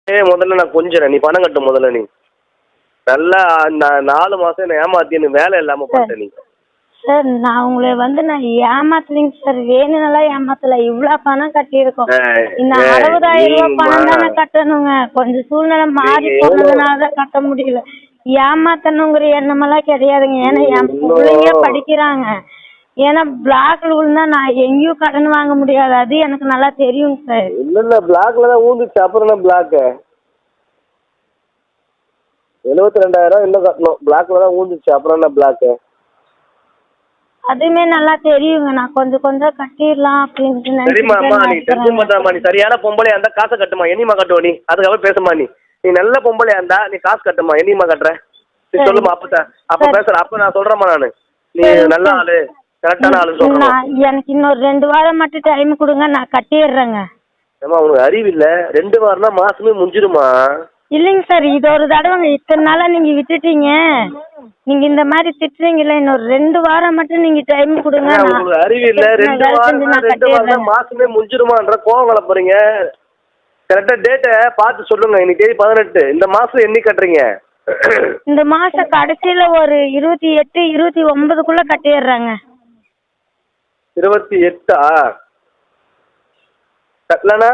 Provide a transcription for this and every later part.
முதல்ல நான் கொஞ்சறேன், நீ பணம் கட்டு முதல்ல. நீ நல்லா 4 மாசம் என்ன ஏமாத்தி எனக்கு வேலை இல்லாம பண்ணிட்ட நீ. சார் நான் உங்களை நான் ஏமாத்தலைங்க சார், வேணும்னாலாம் ஏமாத்தல. இவ்வளவு பணம் கட்டியிருக்கோம். இந்த 60,000 ரூபாய் பணம் தானே கட்டணுங்க. கொஞ்சம் சூழ்நிலை மாறி போனதுனாலதான் கட்ட முடியல. ஏமாத்தணுங்கிற எண்ணமெல்லாம் கிடையாதுங்க. ஏன்னா என் பிள்ளைங்க படிக்கிறாங்க. ஏன்னா பிளாக்ல விழுந்தா நான் எங்கேயும் கடன் வாங்க முடியாது, அது எனக்கு நல்லா தெரியும் சார். இல்ல பிளாக்ல தான் ஊந்துச்சு. அப்புறம் என்ன பிளாக் 72,000 இன்னும் கட்டணும். பிளாக்ல தான் ஊந்துச்சு. அப்புறம் என்ன பிளாக்? அதுமே நல்லா தெரியுங்க. நான் கொஞ்சம் கொஞ்சம் கட்டிடலாம் அப்படின்னு. சரிம்மா அம்மா, நீ டென்ஷன் பண்றாமா. நீ சரியான பொம்பளையா இருந்தா காசை கட்டுமா, என்னிமா கட்டுவ நீ? அதுக்கப்புறம் பேசுமா. நீ நல்ல பொம்பளையா இருந்தா நீ காசு கட்டுமா, என்னிமா கட்டுற? நீ சொல்லுமா. அப்ப பேசுற. அப்ப நான் சொல்றேம்மா. நானு நீ நல்ல ஆளு, கரெக்டான ஆளு சொல்றேன். எனக்கு இன்னொரு 2 வாரம் மட்டும் டைம் கொடுங்க, நான் கட்டிடுறேங்க. ஏமா உனக்கு அறிவு இல்ல? 2 வாரம்னா மாசமே முடிஞ்சிருமா? இல்லைங்க சார், இது ஒரு தடவைங்க. இத்தனை நாளா நீங்க விட்டுட்டீங்க. நீங்க இந்த மாதிரி திட்டுறீங்கல்ல, இன்னொரு 2 வாரம் மட்டும் நீங்க டைம் கொடுங்க. உங்களுக்கு அறிவு இல்ல? 2 வாரம் மாசமே முடிஞ்சிருமான்ற கோவம் கலப்புறீங்க. கரெக்டா டேட்டை பார்த்து சொல்லுங்க. இன்னைக்கு தேதி 18. இந்த மாசம் என்னைக்கு கட்டுறீங்க? இந்த மாசம் கடைசியில ஒரு 28, 29க்குள்ள கட்டிடுறாங்க. 28ஆ? கட்டலனா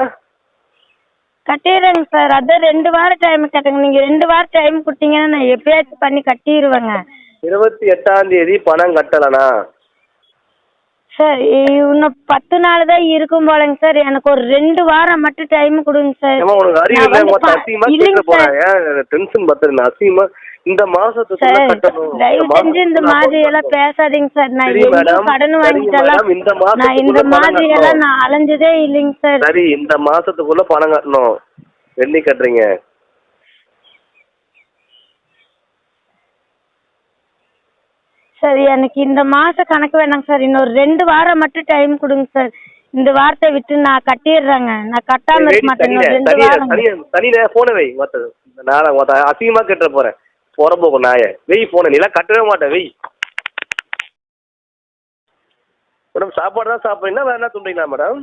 கட்டிடுறேங்க சார். அதான் 2 வாரம் டைம் கேட்டேங்க. நீங்க 2 வாரம் டைம் கொடுத்தீங்கன்னா நான் எப்பயாச்சும் பண்ணி கட்டிடுவேங்க. 28ஆம் தேதி பணம் கட்டலனா சார் இன்னும் 10 நாள் தான் இருக்கும் போலங்க சார். எனக்கு ஒரு 2 வாரம் மட்டும் டைம் கொடுங்க சார். உனக்கு அறிவு இல்ல? அசிங்கமா கேட்க போறேன். டென்ஷன் பத்துறேன். அசிங்கமா இந்த மாசத்துக்குள்ள கட்டணும். தயவு செஞ்சு இந்த மாதிரி எல்லாம் பேசாதீங்க சார். நான் எங்கேயும் கடன் வாங்கிட்டாலும் நான் இந்த மாதிரி எல்லாம் நான் அலைஞ்சதே இல்லைங்க சார். சரி, இந்த மாசத்துக்குள்ள பணம் கட்டணும். என்னைக்கு கட்டுறீங்க? சார் எனக்கு இந்த மாசம் கணக்கு வேணாங்க சார். இன்னொரு 2 வாரம் மட்டும் டைம் கொடுங்க சார். இந்த வாரத்தை விட்டு நான் கட்டிடுறேங்க. நான் கட்டாம இருக்க மாட்டேன். 2 வாரம் தனியா போன வை. நான் அசிங்கமா கட்டுற போறேன். போறப்போக்கு நாய வெய் போன. நீலாம் கட்டவே மாட்டேன். வெய் மேடம். சாப்பாடு தான் சாப்பிட்றீங்களா, வேற என்ன துண்டுறீங்களா மேடம்?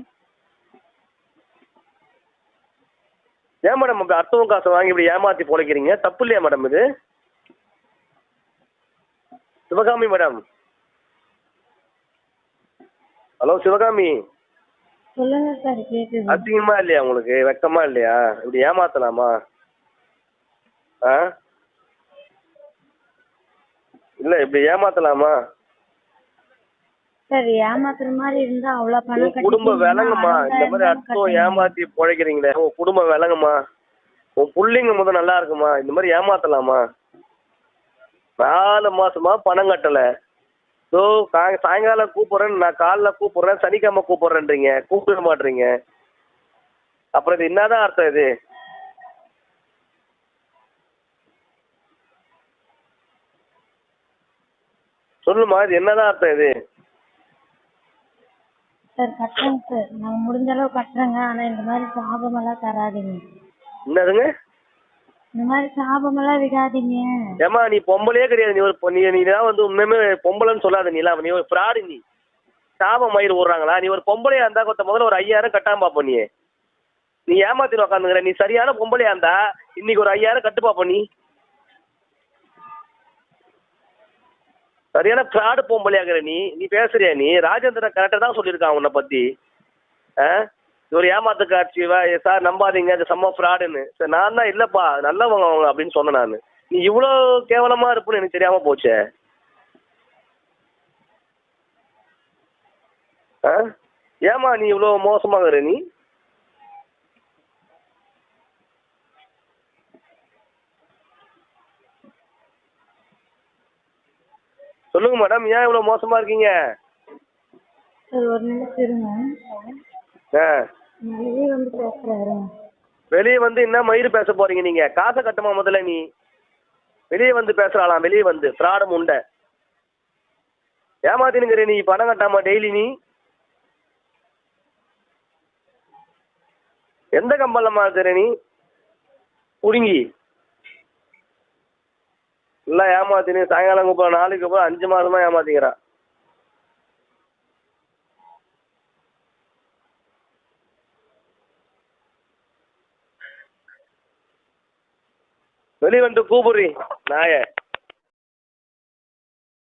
ஏன் மேடம் அப்படி அடுத்தவங்க காசை வாங்கி இப்படி ஏமாத்தி பொழைக்கிறீங்க? தப்பு இல்லையா மேடம் இது? சிவகாமி மேடம். ஹலோ சிவகாமி. சொல்லுங்க சார். கேக்குது. அசிங்கமா இல்லையா உங்களுக்கு? வெக்கமா இல்லையா? இப்படி ஏமாத்தலாமா? இல்ல இப்படி ஏமாத்தலாமா? சார் ஏமாத்துற மாதிரி இருந்தா அவ்வளவு பணம் கட்டி குடும்பம் விளங்குமா? இந்த மாதிரி அடுத்தவங்க ஏமாத்தி பொழைக்கிறீங்களே, உங்க குடும்பம் விளங்குமா? உன் புள்ளிங்க முதல் நல்லா இருக்குமா? இந்த மாதிரி ஏமாத்தலாமா? 4 மாசமா பணம் கட்டல. சாயங்காலம் கூப்பிடுறேன், நான் காலைல கூப்பிடுறேன், சனிக்கிழமை கூப்பிடுறேன்றீங்க, கூப்பிட மாட்டீங்க. அப்புறம் இது என்னதான் அர்த்தம்? இது சொல்லுமா, இது என்னதான் அர்த்தம்? இது சார் கட்டுறேங்க சார். நாங்க முடிஞ்ச அளவு கட்டுறேங்க. ஆனா இந்த மாதிரி சாபம் எல்லாம் தராதீங்க. என்னதுங்க? இந்த மாதிரி சாபம் எல்லாம் விடாதீங்க. ஏமா நீ பொம்பளையே கிடையாது. நீ தான் உண்மையுமே பொம்பளைன்னு சொல்லாத. நீ ஒரு ஃப்ராடு. நீ சாபம் மயிர் ஓடுறாங்களா? நீ ஒரு பொம்பளையா இருந்தா முதல்ல ஒரு 5,000 கட்டாம பாப்ப. நீ ஏமாத்திட்டு உக்காந்துங்கிற. நீ சரியான பொம்பளையா இருந்தா இன்னைக்கு ஒரு 5,000 கட்டு பாப்ப. நீ சரியான ஃப்ராடு பொம்பளையாகிற. நீ பேசுறியா? நீ ராஜேந்திரன் கரெக்டா தான் சொல்லியிருக்கான் உன்னை பத்தி. ஒரு ஏமாத்து காட்சி சார் நம்பாதீங்க, அது செம்ம ஃப்ராடுன்னு. சார் நான் தான் இல்லப்பா நல்லவங்க அவங்க அப்படின்னு சொன்னேன் நான். நீ இவ்வளோ கேவலமா இருப்புன்னு எனக்கு தெரியாம போச்சே. ஏமா நீ இவ்வளோ மோசமாகிற? நீ சொல்லுங்க மேடம், ஏன் இவ்வளோ மோசமா இருக்கீங்க? ஒரு நிமிஷம் இருங்க. வெளியே வந்து பேசுறாரு. வெளியே வந்து என்ன மயிறு பேச போறீங்க? நீங்க காசை கட்டுமா முதல்ல. நீ வெளியே வந்து பேசுறாளாம். வெளியே வந்து ஃப்ராடு முண்டை ஏமாத்தினுங்கிற. நீ பணம் கட்டாமா டெய்லி? நீ எந்த கம்பளமா இருக்கிற? நீ புடுங்கி எல்லாம் ஏமாத்தினு சாயங்காலம் கூப்பிட, நாளைக்கு கூப்பிட, 5 மாதமா ஏமாத்திக்கிறா. வெளியே வந்துட்டு கூப்பிடுறீ நாய